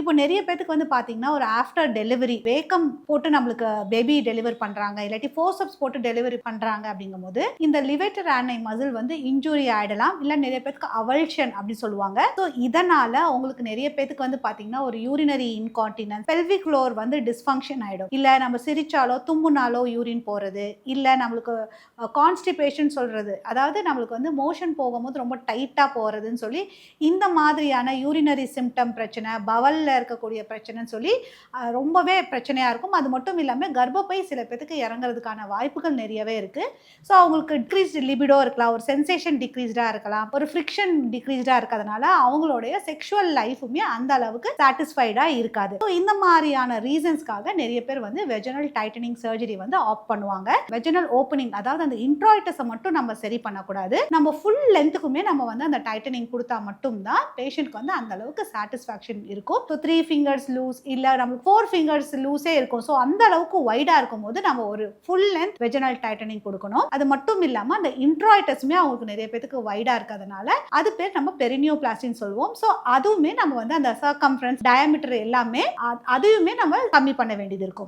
இப்போ நிறைய பேத்துக்கு வந்து பார்த்தீங்கன்னா, ஒரு ஆஃப்டர் டெலிவரி வேக்கம் போட்டு நம்மளுக்கு பேபி டெலிவர் பண்றாங்க. இல்லாட்டி ஃபோர்செப்ஸ் போட்டு டெலிவரி பண்றாங்க அப்படிங்கும்போது, இந்த லிவேட்டர் ஆர்னி மசில் வந்து இன்ஜூரி ஆயிடலாம். இல்ல நிறைய பேத்துக்கு அவல்ஷன் அப்படி சொல்லுவாங்க. ஸோ இதனால உங்களுக்கு நிறைய பேத்துக்கு வந்து பார்த்தீங்கன்னா, ஒரு யூரினரி இன்கான்டினன்ஸ், பெல்விக் ஃப்ளோர் வந்து டிஸ்ஃபங்ஷன் ஆயிடும். இல்ல நம்ம சிரிச்சாலோ, தும்முனாலோ யூரின் போறது, இல்ல நம்மளுக்கு கான்ஸ்டிபேஷன் சொல்றது. அதாவது நம்மளுக்கு வந்து மோஷன் போகும்போது ரொம்ப டைட்டா போறதுன்னு சொல்லி, இந்த மாதிரியான யூரினரி சிம்ப்டம் பிரச்சனை, பவல்ல இருக்கக்கூடிய பிரச்சனைன்னு சொல்லி ரொம்பவே பிரச்சனையா இருக்கும். அது மட்டும் இல்லாம கர்ப்பப்பை சில பேத்துக்கு இறங்குறதுக்கான வாய்ப்புகள் நிறையவே இருக்கு. ஸோ அவங்களுக்கு டிக்ரீஸ்டு லிபிடோ இருக்கலாம், ஒரு சென்சேஷன் டிக்ரீஸ்டா இருக்கலாம், ஒரு ஃப்ரிக்ஷன் டிக்ரீஸ்டா இருக்கிறதுனால அவங்களுடைய செக்ஷுவல் லைஃபுமே அந்த அளவுக்கு சாட்டிஸ்ஃபைடா இருக்காது. ஸோ இந்த மாதிரியான ரீசன்ஸ்க்காக நிறைய பேர் வந்து வெஜினல் டைட்டனிங் சர்ஜரி வந்து ஆப்ட் பண்ணுவாங்க. வெஜினல் ஓப்பனிங், அதாவது அந்த இன்ட்ராய்டஸை மட்டும் நம்ம சரி பண்ணக்கூடாது. நம்ம ஃபுல் லென்த்துக்குமே நம்ம வந்து அந்த டைட்டனிங் கொடுத்தா மட்டும்தான் பேஷண்ட்க்கு வந்து அந்த அளவுக்கு சாட்டிஸ்ஃபேக்ஷன் இருக்கும். ஸோ 3 ஃபிங்கர்ஸ் லூஸ், இல்ல நமக்கு 4 ஃபிங்கர்ஸ் லூஸே இருக்கும். ஸோ அந்த அளவுக்கு வைடா இருக்கும்போது நம்ம ஒரு ஃபுல் லென்த் வெஜினல் டைட்டனிங் கொடுக்கணும். அது மட்டும் இல்லாம அந்த இன்ட்ராய்டஸுமே அவங்களுக்கு நிறைய பேருக்கு வைடா இருக்கிறதுனால அது பேர் நம்ம பெரினியோபிளாஸ்டின்னு சொல்லுவோம். ஸோ அதுவுமே நம்ம வந்து அந்த சர்க்கம்ஃபரன்ஸ், டயாமீட்டர் எல்லாமே அதையுமே நம்ம கம்மி பண்ண வேண்டியது இருக்கும்.